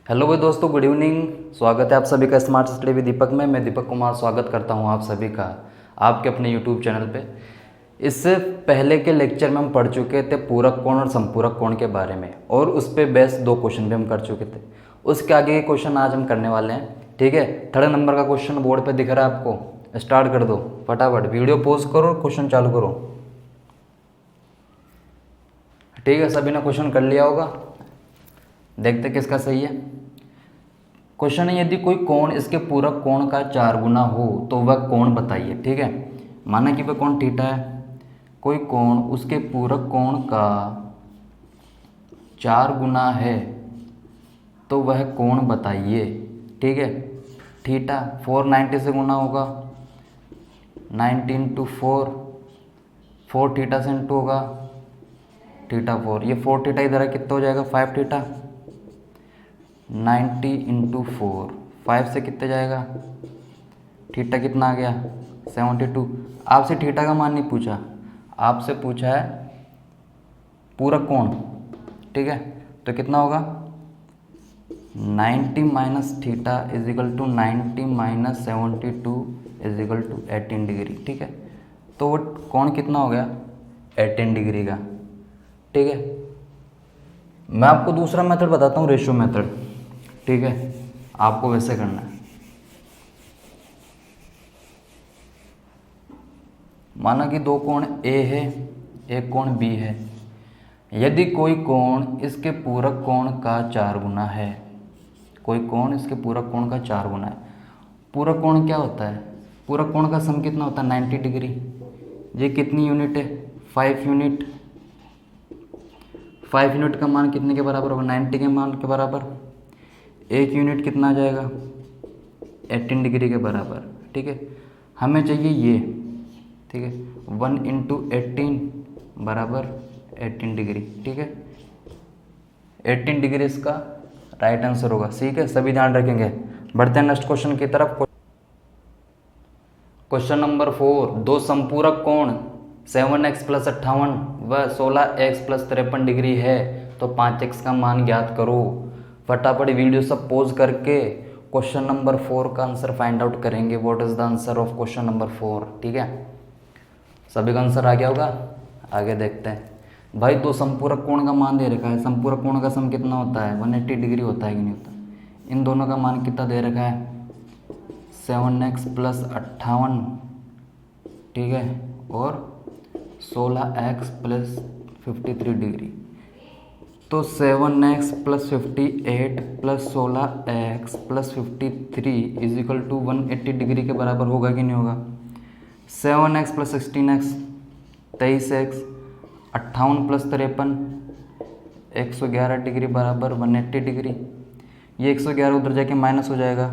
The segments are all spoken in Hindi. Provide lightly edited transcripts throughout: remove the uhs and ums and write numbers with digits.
हेलो भाई दोस्तों, गुड इवनिंग। स्वागत है आप सभी का स्मार्ट स्टडी विद दीपक में। मैं दीपक कुमार स्वागत करता हूं आप सभी का आपके अपने यूट्यूब चैनल पे। इससे पहले के लेक्चर में हम पढ़ चुके थे पूरक कोण और संपूरक कोण के बारे में, और उस पर बेस्ड 2 क्वेश्चन भी हम कर चुके थे। उसके आगे के क्वेश्चन आज हम करने वाले हैं। ठीक है, 3rd नंबर का क्वेश्चन बोर्ड पर दिख रहा है आपको। स्टार्ट कर दो फटाफट, वीडियो पॉज करो, क्वेश्चन चालू करो। ठीक है, सभी ने क्वेश्चन कर लिया होगा। देखते किसका सही है। क्वेश्चन है, यदि कोई कोण इसके पूरक कोण का 4 गुना हो तो वह कोण बताइए। ठीक है, माना कि वह कोण थीटा है, कोई कोण उसके पूरक कोण का 4 गुना है तो वह कोण बताइए। ठीक है, थीटा 490 से गुना होगा, 90 इंटू 4 थीटा से इंटू होगा थीटा 4, ये 4 थीटा इधर है, कितना हो जाएगा 5 थीटा। 90 इंटू 4, 5 से कितने जाएगा, थीटा कितना आ गया 72। आपसे थीटा का मान नहीं पूछा, आपसे पूछा है पूरक कोण। ठीक है, तो कितना होगा 90 minus theta is equal to 90 minus 72 is equal to 18 degree. ठीक है, तो वो कोण कितना हो गया 18 डिग्री का। ठीक है, मैं आपको दूसरा मेथड बताता हूँ, रेशियो मेथड। ठीक है, आपको वैसे करना है। माना कि 2 कोण ए है, एक कोण बी है। यदि कोई कोण इसके पूरक कोण का 4 गुना है, कोई कोण इसके पूरक कोण का 4 गुना है। पूरक कोण क्या होता है, पूरक कोण का सम कितना होता है 90 डिग्री। ये कितनी यूनिट है 5 यूनिट। 5 यूनिट का मान कितने के बराबर होगा 90 के मान के बराबर। 1 यूनिट कितना आ जाएगा 18 डिग्री के बराबर। ठीक है, हमें चाहिए ये। ठीक है, 1 इंटू 18 बराबर 18 डिग्री। ठीक है, 18 डिग्री इसका राइट आंसर होगा। ठीक है, सभी ध्यान रखेंगे। बढ़ते हैं नेक्स्ट क्वेश्चन की तरफ। क्वेश्चन नंबर 4, 2 संपूरक कोण 7x प्लस 58 व 16x प्लस 53 डिग्री है तो 5x का मान ज्ञात करो। फटाफट वीडियो सब पॉज करके क्वेश्चन नंबर 4 का आंसर फाइंड आउट करेंगे। What is the answer of question number 4। ठीक है, सभी का आंसर आ गया होगा। आगे देखते हैं। भाई 2 संपूरक कोण का मान दे रखा है। संपूरक कोण का सम कितना होता है 180 डिग्री होता है कि नहीं होता। इन दोनों का मान कितना दे रखा है 7x प्लस 58। ठीक है, और 16x प्लस 53 डिग्री। तो 7x plus 58 plus 16x plus 53 is equal to 180 degree के बराबर होगा कि नहीं होगा। 7x plus 16x 23x, 58 plus 53 111 degree बराबर 180 डिग्री। ये 111 उधर जाके माइनस हो जाएगा,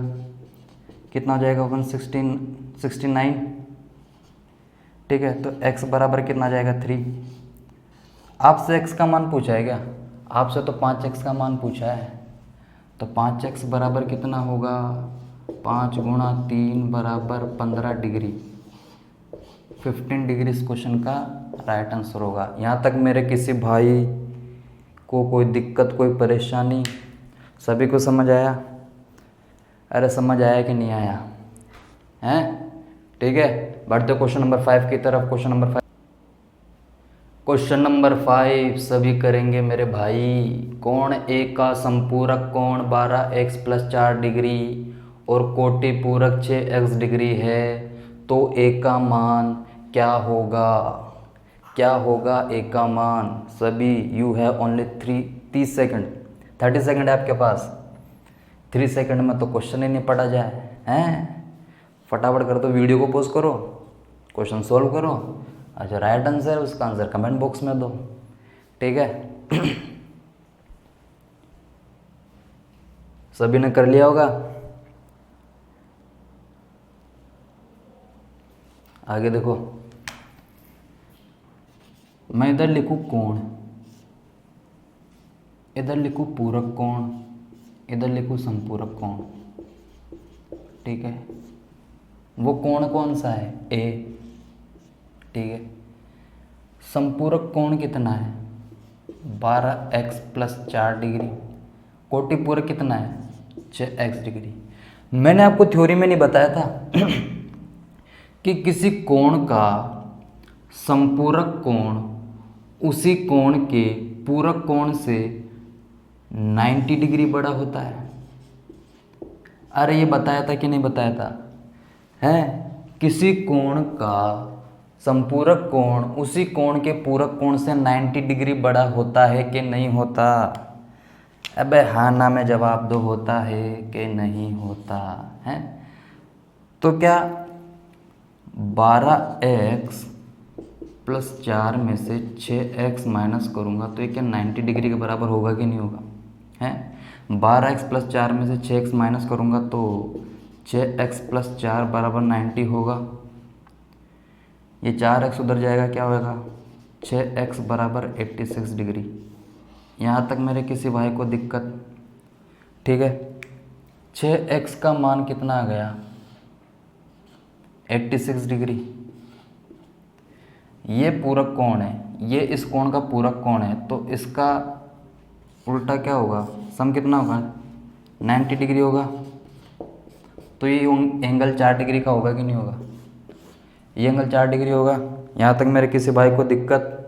कितना हो जाएगा 169। ठीक है, तो x बराबर कितना आ जाएगा 3। आपसे x का मान पूछा है क्या, आपसे तो 5x का मान पूछा है। तो 5x बराबर कितना होगा 5 गुणा 3 बराबर 15 डिग्री। 15 डिग्री इस क्वेश्चन का राइट आंसर होगा। यहाँ तक मेरे किसी भाई को कोई दिक्कत कोई परेशानी, सभी को समझ आया। अरे समझ आया कि नहीं आया हैं। ठीक है, बढ़ते क्वेश्चन नंबर 5 की तरफ। क्वेश्चन नंबर 5 सभी करेंगे मेरे भाई। कोण ए का संपूरक कोण 12x प्लस 4 डिग्री और कोटि पूरक 6x डिग्री है तो ए का मान क्या होगा। क्या होगा ए का मान। सभी you have only 30 second, 30 second है आपके पास। 3 सेकंड में तो क्वेश्चन ही नहीं पढ़ा जाए हैं। फटाफट कर दो, वीडियो को पॉज करो, क्वेश्चन सॉल्व करो। अच्छा, राइट आंसर उसका आंसर कमेंट बॉक्स में दो। ठीक है, सभी ने कर लिया होगा। आगे देखो, मैं इधर लिखूं कोण, इधर लिखूं पूरक कोण, इधर लिखूं संपूरक कोण। ठीक है, वो कोण कौन सा है ए। ठीक है, संपूरक कोण कितना है 12x प्लस 4 डिग्री। कोटि पूरक कितना है 6x डिग्री। मैंने आपको थ्योरी में नहीं बताया था कि किसी कोण का संपूरक कोण उसी कोण के पूरक कोण से 90 डिग्री बड़ा होता है। अरे ये बताया था कि नहीं बताया था? है किसी कोण का संपूरक कोण उसी कोण के पूरक कोण से 90 डिग्री बड़ा होता है कि नहीं होता? अबे हाँ ना में जवाब दो, होता है कि नहीं होता है? तो क्या 12x प्लस 4 में से 6x माइनस करूँगा तो ये क्या 90 डिग्री के बराबर होगा कि नहीं होगा? है 12x प्लस 4 में से 6x माइनस करूँगा तो 6x प्लस 4 बराबर 90 होगा। ये 4x उधर जाएगा, क्या होगा 6x बराबर 86 डिग्री। यहाँ तक मेरे किसी भाई को दिक्कत? ठीक है, 6x का मान कितना आ गया 86 डिग्री। ये पूरक कोण है, ये इस कोण का पूरक कोण है, तो इसका उल्टा क्या होगा, सम कितना होगा 90 डिग्री होगा। तो ये एंगल 4 डिग्री का होगा कि नहीं होगा? ये एंगल 4 डिग्री होगा। यहाँ तक मेरे किसी भाई को दिक्कत?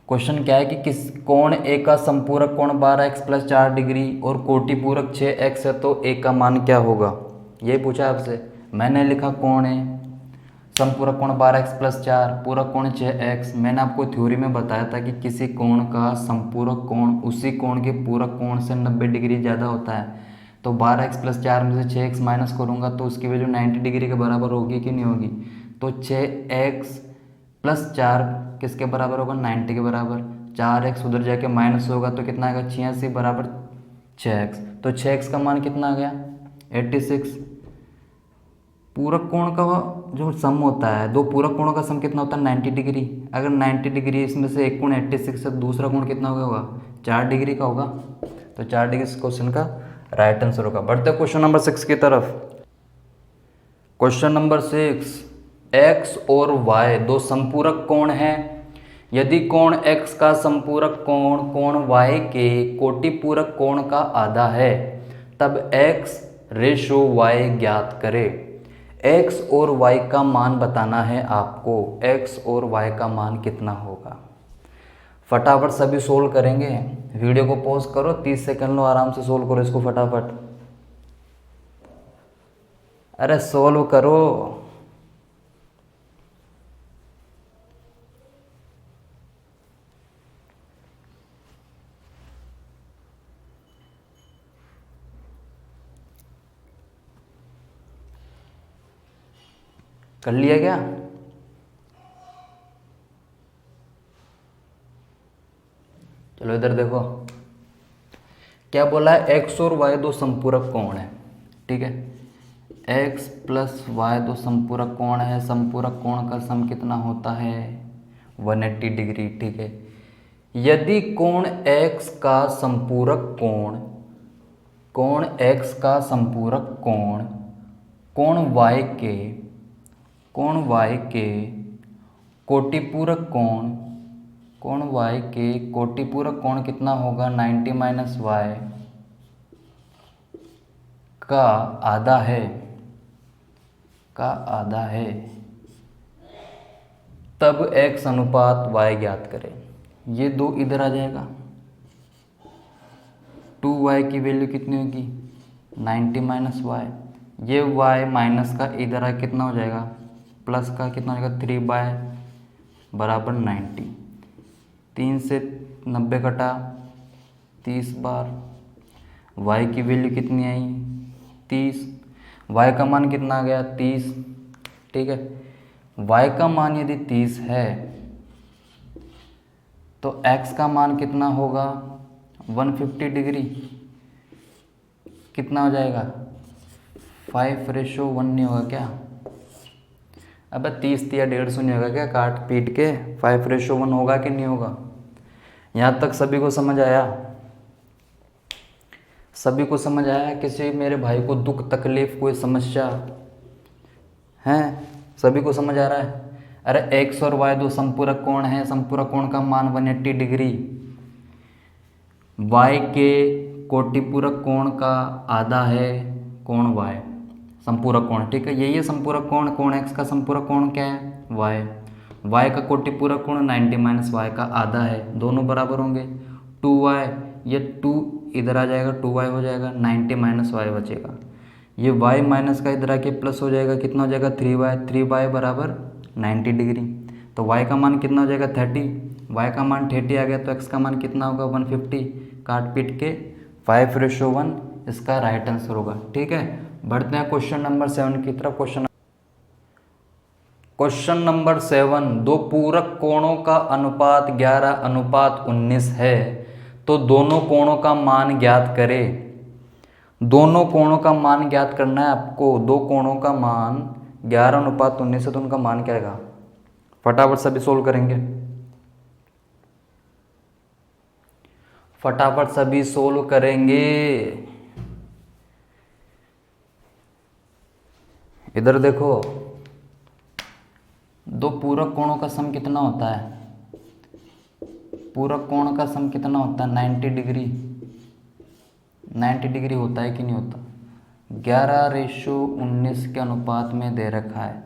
क्वेश्चन क्या है कि किस कोण ए का संपूरक कोण 12x प्लस 4 डिग्री और कोटि पूरक 6x है, तो ए का मान क्या होगा, ये पूछा आपसे। मैंने लिखा कोण है संपूरक कोण 12x प्लस 4, पूरक कोण 6x। मैंने आपको थ्योरी में बताया था कि किसी कोण का संपूरक कोण उसी कोण के पूरक कोण से 90 डिग्री ज़्यादा होता है। तो 12x प्लस 4 में से 6x माइनस करूँगा तो उसकी वैल्यू 90 डिग्री के बराबर होगी कि नहीं होगी? तो 6x प्लस 4 किसके बराबर होगा 90 के बराबर। 4x उधर जाके माइनस होगा तो कितना आएगा 86 बराबर 6x। तो 6x का मान कितना आ गया 86। पूरक कोण का जो सम होता है, दो पूरक कोणों का सम कितना होता है 90 डिग्री। अगर 90 डिग्री इसमें से एक कोण 86 है, दूसरा कोण कितना होगा 4 डिग्री का होगा। तो 4 डिग्री इस क्वेश्चन का राइट आंसर होगा। बढ़ते क्वेश्चन नंबर 6 की तरफ। क्वेश्चन नंबर 6, x और y दो संपूरक कोण हैं। यदि कोण x का संपूरक कोण कोण y के कोटि पूरक कोण का आधा है, तब x रेशो y ज्ञात करें। x और y का मान बताना है आपको। x और y का मान कितना होगा? फटाफट सभी सोल्व करेंगे। वीडियो को पॉज करो, 30 सेकंड लो, आराम से सोल्व करो इसको फटाफट। अरे सोल्व करो। कर लिया क्या? चलो इधर देखो क्या बोला है, x और y दो संपूरक कोण है। ठीक है, x प्लस y दो संपूरक कोण है। संपूरक कोण का सम कितना होता है 180 डिग्री। ठीक है, यदि कोण x का संपूरक कोण x का संपूरक कोण कोण y के कोटिपूरक कोण y के कोटिपूरक कोण कितना होगा 90 माइनस y का आधा है, तब x अनुपात y ज्ञात करें। ये दो इधर आ जाएगा, 2y की वैल्यू कितनी होगी 90 माइनस y। ये y माइनस का इधर आ कितना हो जाएगा प्लस का कितना हो जाएगा 3y बराबर 90। 3 से 90 कटा 30 बार, y की वैल्यू कितनी आई 30। y का मान कितना आ गया 30। ठीक है, y का मान यदि 30 है तो x का मान कितना होगा 150 डिग्री। कितना हो जाएगा 5:1 नहीं होगा क्या? अबे 30 या 150 नहीं होगा क्या? काट पीट के 5:1 होगा कि नहीं होगा? यहाँ तक सभी को समझ आया? सभी को समझ आया? किसी मेरे भाई को दुख तकलीफ कोई समस्या है? सभी को समझ आ रहा है? अरे x और y दो संपूरक कोण हैं, संपूरक कोण का मान 180 डिग्री। y के कोटिपूरक कोण का आधा है कोण y, संपूरक कोण, ठीक है। यही है संपूरक कोण, कोण x का संपूरक कोण क्या है y का कोटिपूरक कोण 90 माइनस y का आधा है, दोनों बराबर होंगे। 2y, ये 2 इधर आ जाएगा, 2y हो जाएगा, 90 माइनस y बचेगा। ये y माइनस का इधर आके प्लस हो जाएगा, कितना हो जाएगा 3y बराबर 90 डिग्री। तो y का मान कितना हो जाएगा 30, y का मान 30 आ गया, तो x का मान कितना होगा 150। काट पीट के 5:1 इसका राइट आंसर होगा, ठीक है। बढ़ते हैं क्वेश्चन नंबर 7 की तरफ। क्वेश्चन नंबर 7, दो पूरक कोणों का अनुपात 11:19 है, तो दोनों कोणों का मान ज्ञात करें। दोनों कोणों का मान ज्ञात करना है आपको। दो कोणों का मान 11:19 है, तो उनका मान क्या आएगा, फटाफट सभी सोल्व करेंगे, फटाफट सभी सोल्व करेंगे। इधर देखो, दो पूरक कोणों का सम कितना होता है, पूरक कोण का सम कितना होता है 90 डिग्री। 90 डिग्री होता है कि नहीं होता, 11:19 के अनुपात में दे रखा है,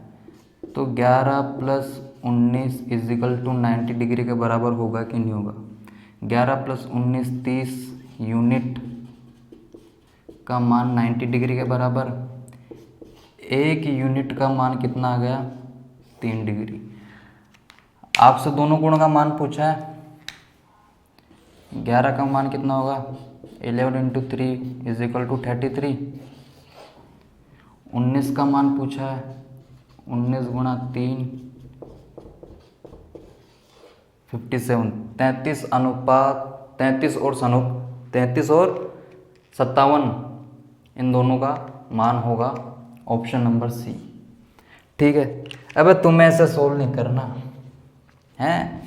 तो 11 + 19 = 90 डिग्री के बराबर होगा कि नहीं होगा। 11 + 19 30 यूनिट का मान 90 डिग्री के बराबर। एक यूनिट का मान कितना आ गया 3 डिग्री। आपसे दोनों कोणों का मान पूछा है, 11 का मान कितना होगा 11 × 3 = 33। 19 का मान पूछा है, 19 × 3 57। 33 और 57 इन दोनों का मान होगा ऑप्शन नंबर सी, ठीक है। अब तुम्हें ऐसे सोल्व नहीं करना है,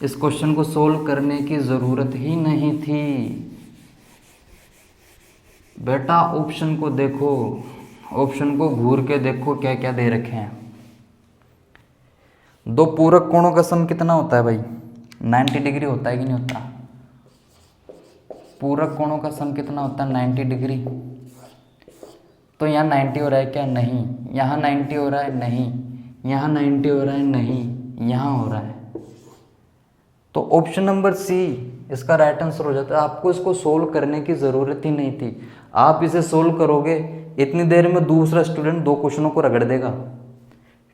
इस क्वेश्चन को सोल्व करने की ज़रूरत ही नहीं थी बेटा। ऑप्शन को देखो, ऑप्शन को घूर के देखो क्या क्या दे रखे हैं। दो पूरक कोणों का सम कितना होता है भाई 90 डिग्री होता है कि नहीं होता। पूरक कोणों का सम कितना होता है 90 डिग्री। तो यहाँ 90 हो रहा है क्या, नहीं। यहाँ 90 हो रहा है, नहीं। यहाँ 90 हो रहा है, नहीं। यहाँ हो रहा है, तो ऑप्शन नंबर सी इसका राइट आंसर हो जाता है। आपको इसको सोल्व करने की ज़रूरत ही नहीं थी। आप इसे सोल्व करोगे इतनी देर में दूसरा स्टूडेंट दो क्वेश्चनों को रगड़ देगा,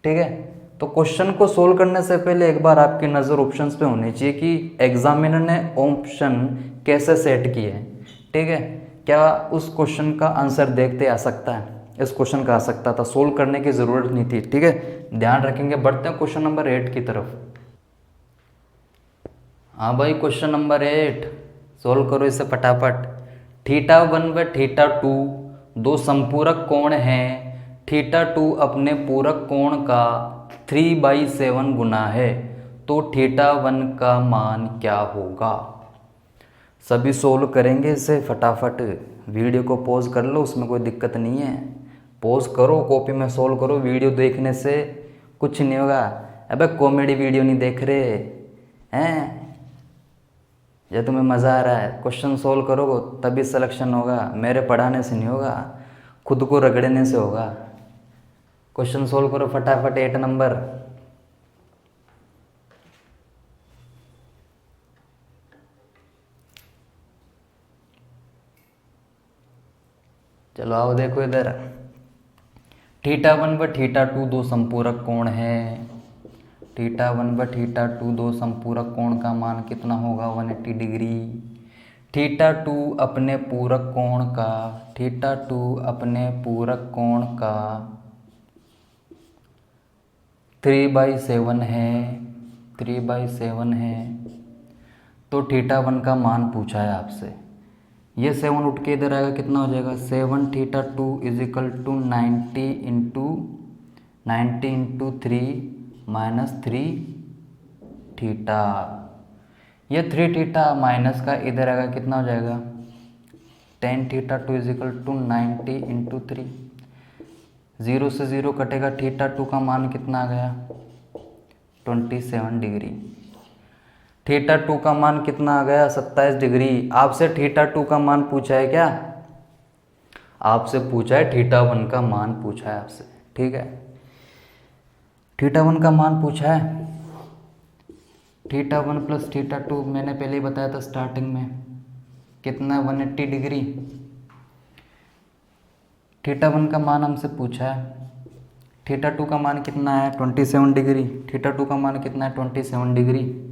ठीक है। तो क्वेश्चन को सोल्व करने से पहले एक बार आपकी नज़र ऑप्शंस पे होनी चाहिए कि एग्जामिनर ने ऑप्शन कैसे सेट किए हैं, ठीक है। क्या उस क्वेश्चन का आंसर देखते आ सकता है, इस क्वेश्चन का आ सकता था, सोल्व करने की ज़रूरत नहीं थी, ठीक है। ध्यान रखेंगे। बढ़ते हैं क्वेश्चन नंबर 8 की तरफ। हाँ भाई, क्वेश्चन नंबर 8 सोल्व करो इसे फटाफट। θ1 व θ2 दो संपूरक कोण हैं। θ2 अपने पूरक कोण का 3/7 गुना है, तो θ1 का मान क्या होगा। सभी सोल्व करेंगे इसे फटाफट। वीडियो को पॉज कर लो, उसमें कोई दिक्कत नहीं है। पॉज करो, कॉपी में सोल्व करो। वीडियो देखने से कुछ नहीं होगा। अबे कॉमेडी वीडियो नहीं देख रहे हैं, या तुम्हें मज़ा आ रहा है। क्वेश्चन सोल्व करोगे तभी सिलेक्शन होगा, मेरे पढ़ाने से नहीं होगा, खुद को रगड़ने से होगा। क्वेश्चन सोल्व करो फटाफट। 8 नंबर। चलो आओ देखो इधर। θ1 व θ2 दो संपूरक कोण हैं। θ1 व θ2 दो संपूरक कोण का मान कितना होगा 180 डिग्री। θ2 अपने पूरक कोण का, θ2 अपने पूरक कोण का 3/7 है, 3/7 है। तो θ1 का मान पूछा है आपसे। ये 7 उठ के इधर आएगा, कितना हो जाएगा 7 θ2 = 90 × 3 - 3 θ। ये 3 θ माइनस का इधर आएगा, कितना हो जाएगा 10 θ2 = 90 × 3। 0 से 0 कटेगा, θ2 का मान कितना आ गया 27 डिग्री। थीटा 2 का मान कितना आ गया 27 डिग्री। आपसे थीटा 2 का मान पूछा है क्या? आपसे पूछा है थीटा 1 का मान पूछा है आपसे, ठीक है। थीटा 1 का मान पूछा है। थीटा 1 प्लस थीटा 2 मैंने पहले ही बताया था स्टार्टिंग में, कितना 180 डिग्री। थीटा 1 का मान हमसे पूछा है। थीटा 2 का मान कितना है 27 डिग्री। थीटा 2 का मान कितना है 27 डिग्री।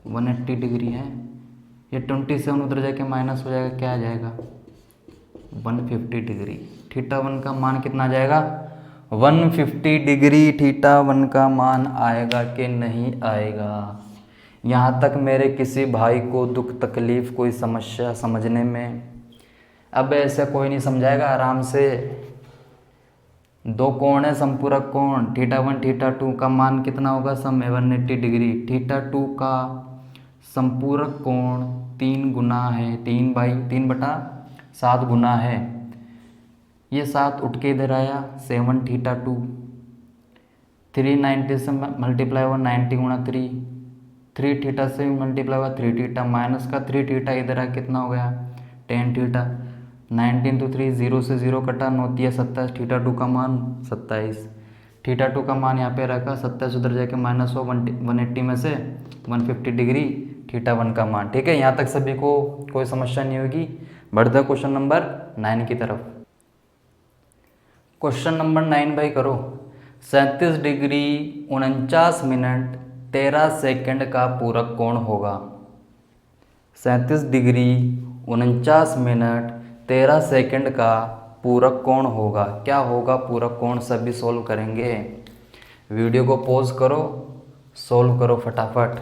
180 डिग्री है, ये 27 उधर जाके माइनस हो जाएगा, क्या आ जाएगा 150 डिग्री। थीटा 1 का मान कितना आ जाएगा 150 डिग्री। थीटा 1 का मान आएगा कि नहीं आएगा? यहाँ तक मेरे किसी भाई को दुख तकलीफ़ कोई समस्या समझने में? अब ऐसे कोई नहीं समझाएगा, आराम से। दो कोण है संपूरक कोण, थीटा 1 थीटा 2 का मान कितना होगा सम 180 डिग्री। थीटा 2 का संपूरक कोण 3 गुना है, 3/3/7 गुना है। ये 7 उठ के इधर आया 7 थीटा 2। 390 से मल्टीप्लाई हुआ 90 गुणा 3, 3 थीटा से मल्टीप्लाई हुआ 3 थीटा, माइनस का 3 थीटा इधर आ कितना हो गया 10 थीटा। 19 तो 3 0 से 0 कटा, 9 तिया 27, थीटा 2 का मान 27। थीटा 2 का मान यहाँ पे रखा 27, उधर जाके माइनस हो 180 में से 150 डिग्री थीटा 1 का मान, ठीक है। यहाँ तक सभी को कोई समस्या नहीं होगी। बढ़ते हैं क्वेश्चन नंबर 9 की तरफ। क्वेश्चन नंबर 9 भाई करो। 37 डिग्री 49 मिनट 13 सेकंड का पूरक कोण होगा। 37 डिग्री 49 मिनट 13 सेकंड का पूरक कोण होगा। क्या होगा पूरक कोण? सभी सोल्व करेंगे। वीडियो को पॉज करो, सोल्व करो फटाफट।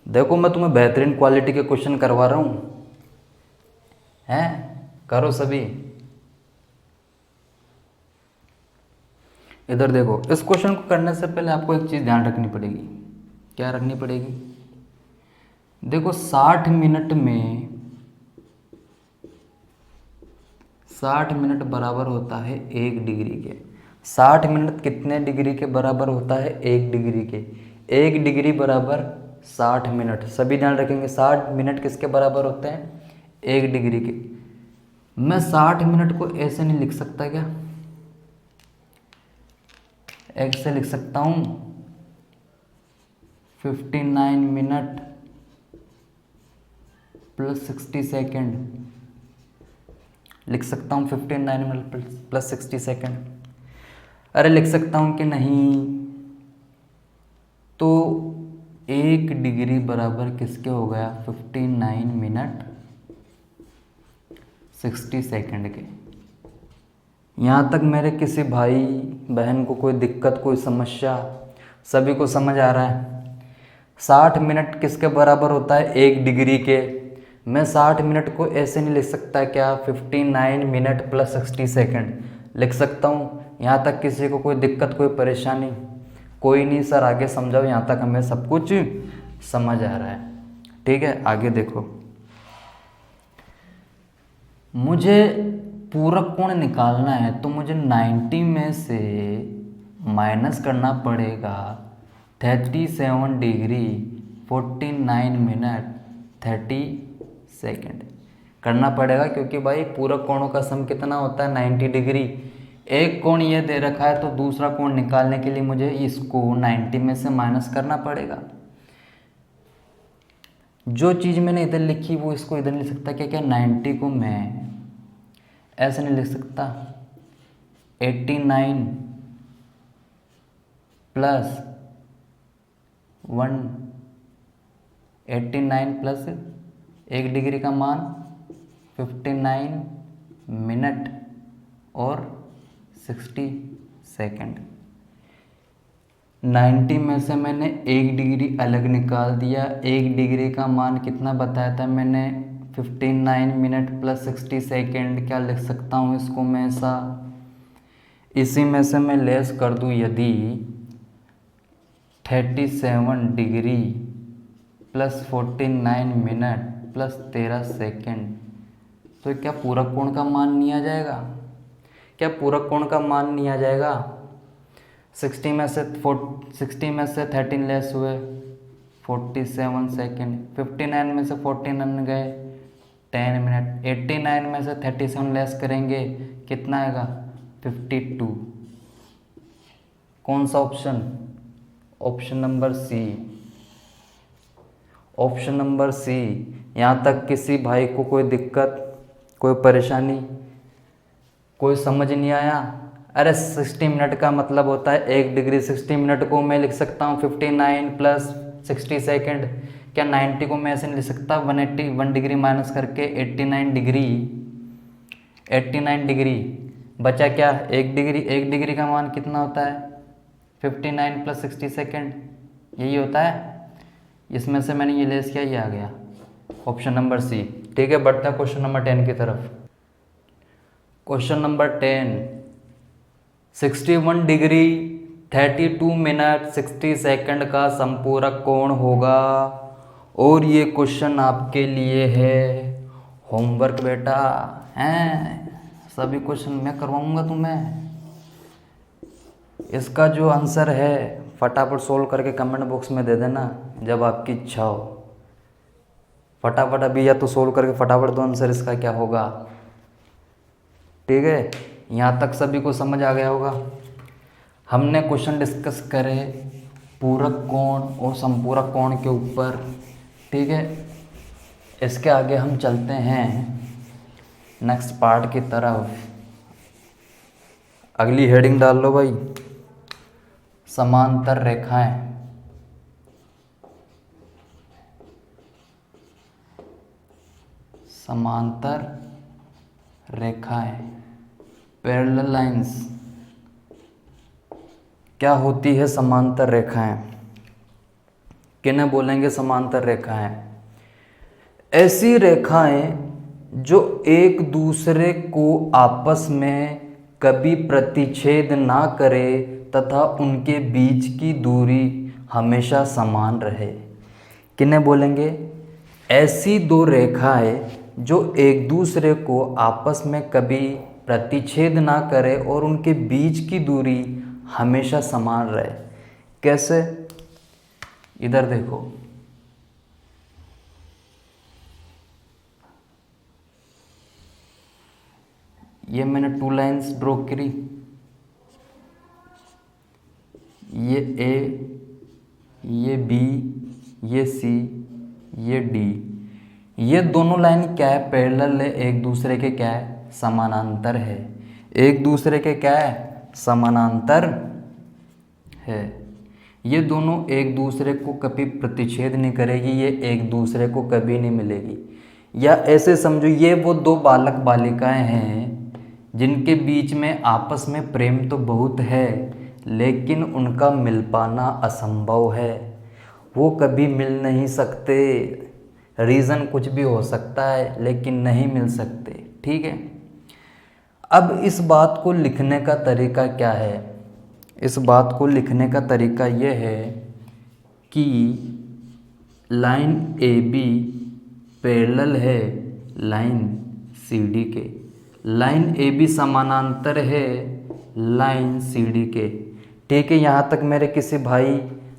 देखो मैं तुम्हें बेहतरीन क्वालिटी के क्वेश्चन करवा रहा हूँ, हैं? करो सभी। इधर देखो, इस क्वेश्चन को करने से पहले आपको एक चीज़ ध्यान रखनी पड़ेगी। क्या रखनी पड़ेगी? देखो 60 मिनट में 60 मिनट बराबर होता है 1 डिग्री के। 60 मिनट कितने डिग्री के बराबर होता है? 1 डिग्री के। 1 डिग्री बराबर 60 मिनट। सभी ध्यान रखेंगे 60 मिनट किसके बराबर होते हैं? 1 डिग्री के। मैं 60 मिनट को ऐसे नहीं लिख सकता क्या? ऐसे लिख सकता हूँ 59 मिनट प्लस 60 सेकेंड। लिख सकता हूँ 59 मिनट प्लस 60 सेकेंड। अरे लिख सकता हूँ कि नहीं? तो 1 डिग्री बराबर किसके हो गया 59 मिनट 60 सेकेंड के। यहाँ तक मेरे किसी भाई बहन को कोई दिक्कत कोई समस्या? सभी को समझ आ रहा है? 60 मिनट किसके बराबर होता है? 1 डिग्री के। मैं 60 मिनट को ऐसे नहीं लिख सकता क्या 59 मिनट प्लस 60 सेकेंड? लिख सकता हूँ। यहाँ तक किसी को कोई दिक्कत कोई परेशानी? कोई नहीं सर, आगे समझाओ। यहाँ तक हमें सब कुछ समझ आ रहा है, ठीक है। आगे देखो, मुझे पूरक कोण निकालना है तो मुझे 90 में से माइनस करना पड़ेगा 37 डिग्री 49 मिनट 30 सेकेंड करना पड़ेगा, क्योंकि भाई पूरक कोणों का सम कितना होता है 90 डिग्री। एक कोण ये दे रखा है तो दूसरा कोण निकालने के लिए मुझे इसको 90 में से माइनस करना पड़ेगा। जो चीज़ मैंने इधर लिखी वो इसको इधर नहीं लिख सकता क्या? क्या 90 को मैं ऐसे नहीं लिख सकता 89 प्लस 1 89 प्लस 1 डिग्री का मान 59 मिनट और 60 सेकेंड। 90 में से मैंने 1 डिग्री अलग निकाल दिया। 1 डिग्री का मान कितना बताया था मैंने 59 मिनट प्लस 60 सेकेंड। क्या लिख सकता हूँ इसको मैं ऐसा? इसी में से मैं लेस कर दूँ यदि 37 degree plus 49 minute plus 13 second, तो क्या पूरक कोण का मान नहीं आ जाएगा? क्या पूरक कोण का मान नहीं आ जाएगा? 60 में से 13 लेस हुए 47 सेकेंड, 59 में से 49 गए 10 मिनट, 89 में से 37 लेस करेंगे कितना आएगा 52। कौन सा option? Option number C. Option number C. यहाँ तक किसी भाई को कोई दिक्कत, कोई परेशानी, कोई समझ नहीं आया? अरे 60 मिनट का मतलब होता है 1 डिग्री। 60 मिनट को मैं लिख सकता हूँ 59 प्लस 60 सेकेंड। क्या 90 को मैं ऐसे नहीं लिख सकता 1 डिग्री माइनस करके 89 डिग्री। 89 डिग्री बचा क्या 1 डिग्री। 1 डिग्री का मान कितना होता है 59 प्लस 60 सेकेंड, यही होता है। इसमें से मैंने ये लेस किया, ये आ गया ऑप्शन नंबर सी। ठीक है, बढ़ते हैं क्वेश्चन नंबर 10 की तरफ। Question number 10, 61 degree 32 minute 60 second का संपूरक कोण होगा। और ये क्वेश्चन आपके लिए है होमवर्क बेटा, हैं सभी क्वेश्चन मैं करवाऊंगा तुम्हें। इसका जो आंसर है फटाफट सोल्व करके कमेंट बॉक्स में दे देना जब आपकी इच्छा हो। फटाफट अभी या तो सोल्व करके फटाफट दो आंसर इसका क्या होगा। ठीक है, यहाँ तक सभी को समझ आ गया होगा। हमने क्वेश्चन डिस्कस करे पूरक कोण और संपूरक कोण के ऊपर। ठीक है, इसके आगे हम चलते हैं नेक्स्ट पार्ट की तरफ। अगली हेडिंग डाल लो भाई, समांतर रेखाएं। समांतर रेखाएं, पैरेलल लाइंस। क्या होती है समांतर रेखाएं? किन्हें बोलेंगे समांतर रेखाएं? ऐसी रेखाएं जो एक दूसरे को आपस में कभी प्रतिच्छेद ना करे तथा उनके बीच की दूरी हमेशा समान रहे। किन्हें बोलेंगे? ऐसी दो रेखाएं जो एक दूसरे को आपस में कभी प्रतिच्छेद ना करे और उनके बीच की दूरी हमेशा समान रहे। कैसे? इधर देखो, ये मैंने 2 लाइंस ड्रॉ करी, ये ए, ये बी, ये सी, ये डी। ये दोनों लाइन क्या है? पैरेलल है, एक दूसरे के क्या है? समानांतर है। एक दूसरे के क्या है? समानांतर है। ये दोनों एक दूसरे को कभी प्रतिच्छेद नहीं करेगी, ये एक दूसरे को कभी नहीं मिलेगी। या ऐसे समझो, ये वो दो बालक बालिकाएं हैं जिनके बीच में आपस में प्रेम तो बहुत है लेकिन उनका मिल पाना असंभव है। वो कभी मिल नहीं सकते, रीज़न कुछ भी हो सकता है लेकिन नहीं मिल सकते। ठीक है, अब इस बात को लिखने का तरीका क्या है? इस बात को लिखने का तरीका ये है कि लाइन ए बी पैरेलल है लाइन सी डी के। लाइन ए बी समानांतर है लाइन सी डी के। ठीक है, यहाँ तक मेरे किसी भाई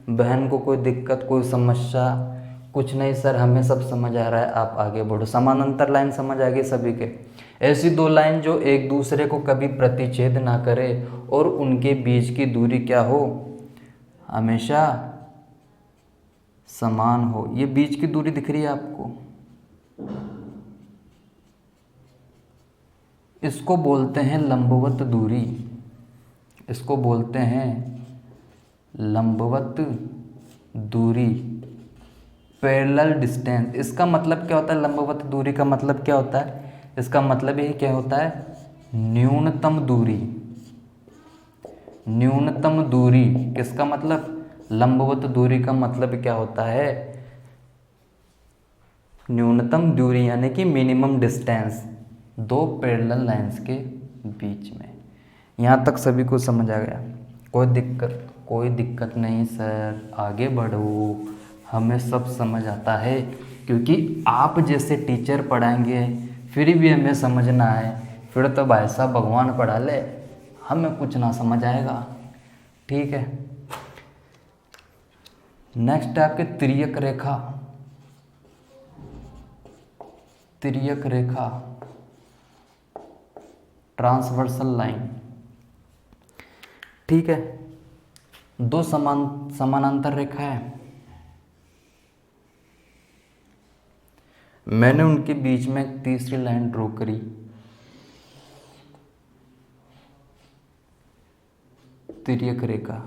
बहन को कोई दिक्कत, कोई समस्या? कुछ नहीं सर, हमें सब समझ आ रहा है, आप आगे बढ़ो। समानांतर लाइन समझ आ गई सभी के। ऐसी दो लाइन जो एक दूसरे को कभी प्रतिच्छेद ना करे और उनके बीच की दूरी क्या हो? हमेशा समान हो। ये बीच की दूरी दिख रही है आपको? इसको बोलते हैं लंबवत दूरी। इसको बोलते हैं लंबवत दूरी, पैरेलल डिस्टेंस। इसका मतलब क्या होता है? लंबवत दूरी का मतलब क्या होता है? इसका मतलब ये क्या होता है? न्यूनतम दूरी। न्यूनतम दूरी किसका मतलब? लंबवत दूरी का मतलब क्या होता है? न्यूनतम दूरी, यानी कि मिनिमम डिस्टेंस दो पैरेलल लाइंस के बीच में। यहाँ तक सभी को समझ आ गया? कोई दिक्कत? कोई दिक्कत नहीं सर, आगे बढ़ो, हमें सब समझ आता है। क्योंकि आप जैसे टीचर पढ़ाएंगे फिर भी हमें समझ ना आए, फिर तो भाई साहब भगवान पढ़ा ले, हमें कुछ ना समझ आएगा। ठीक है। नेक्स्ट है आपके तिर्यक रेखा। तिर्यक रेखा, ट्रांसवर्सल लाइन। ठीक है, दो समानांतर रेखा है, मैंने उनके बीच में एक तीसरी लाइन ड्रॉ करी। तिर्यक रेखा,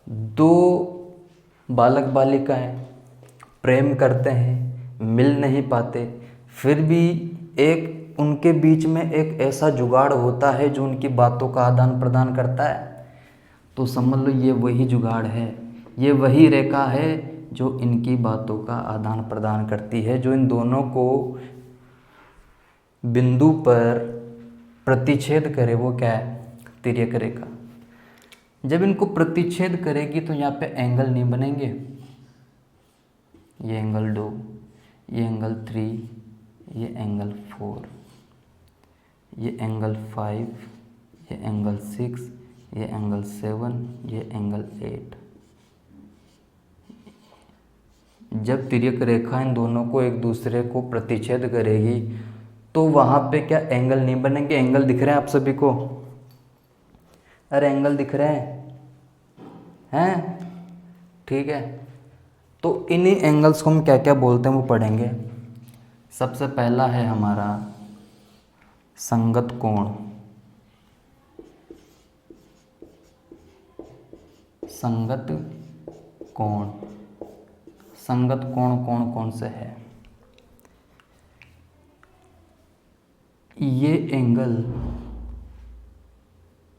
दो बालक बालिकाएं प्रेम करते हैं, मिल नहीं पाते, फिर भी एक उनके बीच में एक ऐसा जुगाड़ होता है जो उनकी बातों का आदान प्रदान करता है। तो समझ लो ये वही जुगाड़ है, ये वही रेखा है जो इनकी बातों का आदान प्रदान करती है, जो इन दोनों को बिंदु पर प्रतिच्छेद करे, वो क्या है? तिर्यक रेखा। जब इनको प्रतिच्छेद करेगी तो यहाँ पे एंगल नहीं बनेंगे, ये एंगल 2, ये एंगल 3, ये एंगल 4, ये एंगल 5, ये एंगल 6, ये एंगल 7, ये एंगल 8। जब तिर्यक रेखा इन दोनों को एक दूसरे को प्रतिच्छेद करेगी तो वहाँ पे क्या एंगल नहीं बनेंगे? एंगल दिख रहे हैं आप सभी को? अरे एंगल दिख रहे हैं? ठीक है, तो इन्हीं एंगल्स को हम क्या क्या बोलते हैं वो पढ़ेंगे। सबसे पहला है हमारा संगत कोण। संगत कोण, संगत कोण कौन कौन से है? ये एंगल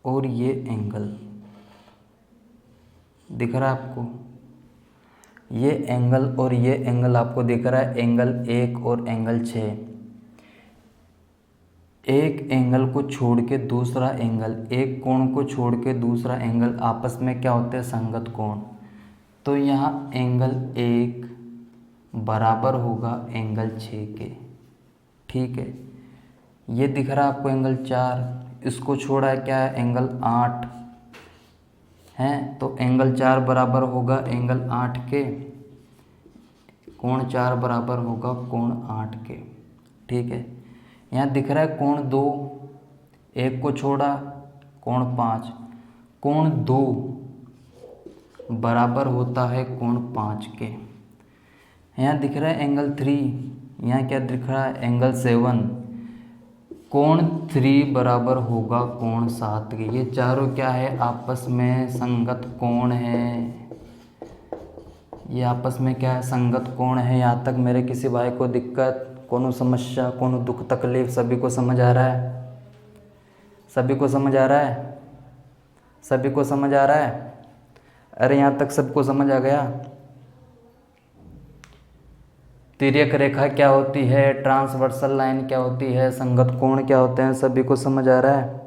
और ये एंगल दिख रहा है आपको? ये एंगल और ये एंगल आपको दिख रहा है, एंगल 1 और एंगल 6। एक एंगल को छोड़ के दूसरा एंगल, एक कोण को छोड़ के दूसरा एंगल आपस में क्या होते हैं? संगत कोण। तो यहाँ एंगल 1 बराबर होगा एंगल 6 के। ठीक है, ये दिख रहा है आपको एंगल 4, इसको छोड़ा है क्या है? एंगल 8 है, तो एंगल 4 बराबर होगा एंगल 8 के, कोण 4 बराबर होगा कोण 8 के। ठीक है, यहाँ दिख रहा है कोण 2, एक को छोड़ा कोण 5, कोण 2 बराबर होता है कोण 5 के। यहाँ दिख रहा है एंगल 3, यहाँ क्या दिख रहा है? एंगल 7, कोण 3 बराबर होगा कोण 7 के। ये चारों क्या है? आपस में संगत कोण है। ये आपस में क्या है? संगत कोण है। यहाँ तक मेरे किसी भाई को दिक्कत, कोनो समस्या, कोनो दुख तकलीफ, सभी को समझ आ रहा है? सभी को समझ आ रहा है? सभी को समझ आ रहा है? अरे यहाँ तक सबको समझ आ गया? तिर्यक रेखा क्या होती है, ट्रांसवर्सल लाइन क्या होती है, संगत कोण क्या होते हैं, सभी को समझ आ रहा है?